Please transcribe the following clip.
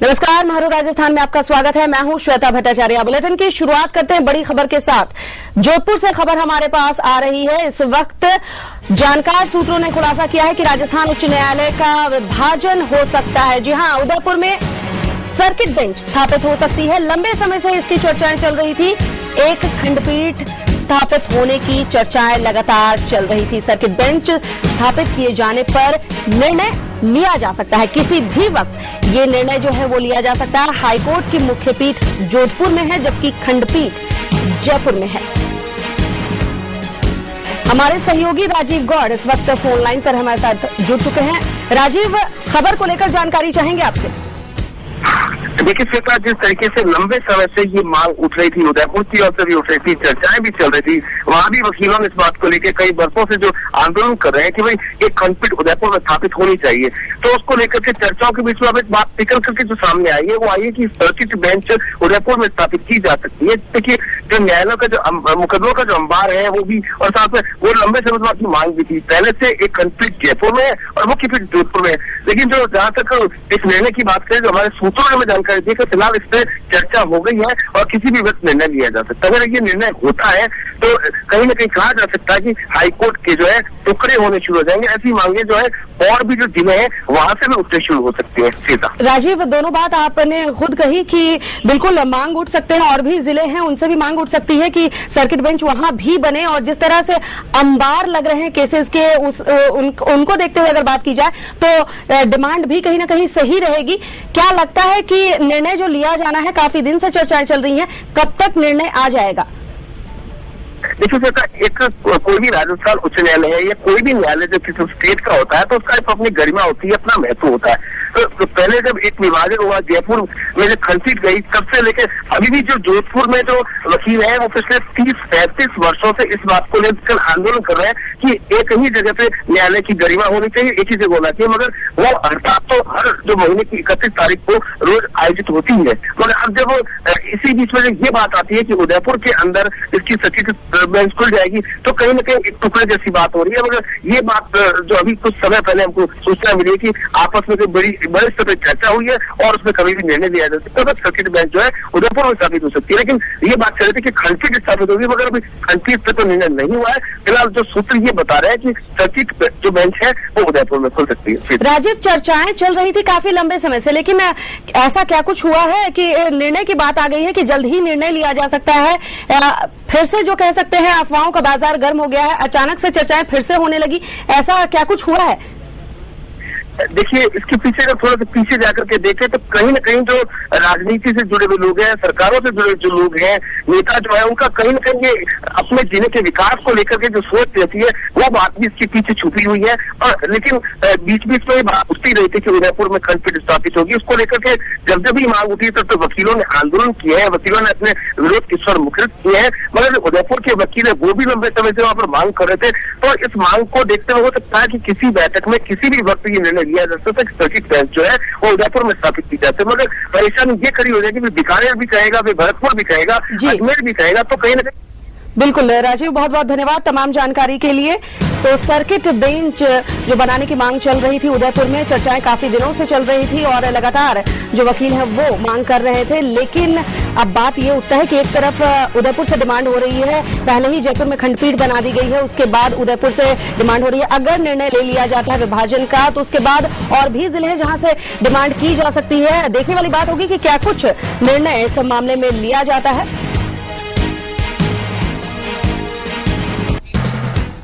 नमस्कार, महारू राजस्थान में आपका स्वागत है। मैं हूं श्वेता भट्टाचार्य। बुलेटिन की शुरुआत करते हैं बड़ी खबर के साथ। जोधपुर से खबर हमारे पास आ रही है। इस वक्त जानकार सूत्रों ने खुलासा किया है कि राजस्थान उच्च न्यायालय का विभाजन हो सकता है। जी हां, उदयपुर में सर्किट बेंच स्थापित हो सकती है। लंबे समय से इसकी चर्चाएं चल रही थी। एक खंडपीठ स्थापित होने की चर्चाएं लगातार चल रही थी। सर्किट बेंच स्थापित किए जाने पर निर्णय लिया जा सकता है। किसी भी वक्त ये निर्णय जो है वो लिया जा सकता है। हाईकोर्ट की मुख्य पीठ जोधपुर में है, जबकि खंडपीठ जयपुर में है। हमारे सहयोगी राजीव गौड़ इस वक्त फोन लाइन पर हमारे साथ जुड़ चुके हैं। राजीव, खबर को लेकर जानकारी चाहेंगे आपसे। देखिए श्वेता, जिस तरीके से लंबे समय से ये मांग उठ रही थी, उदयपुर की ओर से भी उठ रही थी, चर्चाएं भी चल रही थी, वहां भी वकीलों ने इस बात को लेकर कई वर्षों से जो आंदोलन कर रहे हैं कि भाई एक खंडपीठ उदयपुर में स्थापित होनी चाहिए, तो उसको लेकर के चर्चाओं के बीच में अब एक बात निकल करके जो सामने आई है वो आई है कि सर्किट बेंच उदयपुर में स्थापित की जा सकती है। देखिए, जो न्यायालय का जो मुकदमों का जो अंबार है वो भी, और साथ में वो लंबे समय की मांग भी थी। पहले से एक खंडपीठ जयपुर में है और मुख्य पीठ जोधपुर में है। लेकिन जो जहां तक इस निर्णय की बात करें, जो हमारे सूत्रों ने हमें जानकारी दी कि फिलहाल इस पर चर्चा हो गई है और किसी भी वक्त निर्णय लिया जा सकता है। अगर ये निर्णय होता है तो कहीं न कहीं कहा जा सकता है कि हाईकोर्ट के जो है टुकड़े होने शुरू हो जाएंगे। ऐसी मांगे जो है और भी जो जिले हैं वहां से भी उठने शुरू हो सकती है। सीधा राजीव, दोनों बात आपने खुद कही कि बिल्कुल मांग उठ सकते हैं और भी जिले हैं उनसे भी मांग उठ सकती है कि सर्किट बेंच वहां भी बने। और जिस तरह से अंबार लग रहे हैं केसेस के, उनको देखते हुए अगर बात की जाए तो डिमांड भी कहीं ना कहीं सही रहेगी। क्या लगता है कि निर्णय जो लिया जाना है, काफी दिन से चर्चाएं चल रही हैं, कब तक निर्णय आ जाएगा? देखिए सरकार, एक कोई भी राजस्थान उच्च न्यायालय है या कोई भी न्यायालय जब किसी स्टेट का होता है तो उसका अपनी गरिमा होती है, अपना महत्व होता है। तो पहले जब एक विभाजन हुआ, जयपुर में जब खंडपीठ गई, तब से लेकर अभी भी जो जोधपुर में जो वकील है वो पिछले 30-35 वर्षों से इस बात को लेकर आंदोलन कर रहे हैं कि एक ही जगह पे न्यायालय की गरिमा होनी चाहिए, एक ही जगह होना चाहिए। मगर वो हड़ताल तो हर जो महीने की 31 तारीख को रोज आयोजित होती है। मगर अब जब इसी बीच में ये बात आती है कि उदयपुर के अंदर इसकी सर्किट बेंच खुल जाएगी, तो कहीं न कहीं एक टुकड़े जैसी बात हो रही है। मगर ये बात जो अभी कुछ समय पहले हमको सूचना मिली है कि आपस में कोई बड़े स्तर पर चर्चा हुई है और उसमें कभी भी निर्णय लिया जा सकता है। तो सर्किट बेंच जो है उदयपुर में स्थापित हो सकती है। लेकिन ये बात चल रही थी कि खंडपीठ स्थापित होगी, मगर अभी खंडपीठ पे तो निर्णय नहीं हुआ है। फिलहाल जो सूत्र ये बता रहे हैं कि सर्किट जो बेंच है वो उदयपुर में खुल सकती है। राजीव, चर्चाएं चल रही थी काफी लंबे समय से, लेकिन ऐसा क्या कुछ हुआ है कि निर्णय की बात आ गई है कि जल्द ही निर्णय लिया जा सकता है? फिर से जो कह सकते हैं अफवाहों का बाजार गर्म हो गया है, अचानक से चर्चाएं फिर से होने लगी, ऐसा क्या कुछ हुआ है? देखिए, इसके पीछे अगर थोड़ा सा पीछे जाकर के देखें तो कहीं न कहीं जो राजनीति से जुड़े हुए लोग हैं, सरकारों से जुड़े जो लोग हैं, नेता जो है, उनका कहीं न कहीं ये अपने जिले के विकास को लेकर के जो सोच रहती है वो बात भी इसके पीछे छुपी हुई है। और लेकिन बीच बीच में ये बात उठती रही थी कि उदयपुर में खंडपीठ स्थापित होगी। उसको लेकर के जब जब भी मांग उठी तो वकीलों ने आंदोलन किए हैं, वकीलों ने अपने विरोध के स्वर मुखरित किए हैं। मगर जो उदयपुर के वकील है वो भी लंबे समय से वहां पर मांग कर रहे थे। तो इस मांग को देखते हुए हो सकता है कि किसी बैठक में किसी भी वक्त ये निर्णय लिया जा सकता है। सर्किट बेंच जो है वो उदयपुर में स्थापित की जाती है। मगर परेशानी ये खड़ी हो जाएगी, बीकानेर भी कहेगा, भरतपुर भी कहेगा, अजमेर भी कहेगा, तो कहीं ना कहीं। बिल्कुल राजीव, बहुत बहुत धन्यवाद तमाम जानकारी के लिए। तो सर्किट बेंच जो बनाने की मांग चल रही थी उदयपुर में, चर्चाएं काफी दिनों से चल रही थी और लगातार जो वकील हैं वो मांग कर रहे थे। लेकिन अब बात ये उठता है कि एक तरफ उदयपुर से डिमांड हो रही है, पहले ही जयपुर में खंडपीठ बना दी गई है, उसके बाद उदयपुर से डिमांड हो रही है। अगर निर्णय ले लिया जाता है विभाजन का तो उसके बाद और भी जिले हैं जहां से डिमांड की जा सकती है। देखने वाली बात होगी कि क्या कुछ निर्णय इस मामले में लिया जाता है।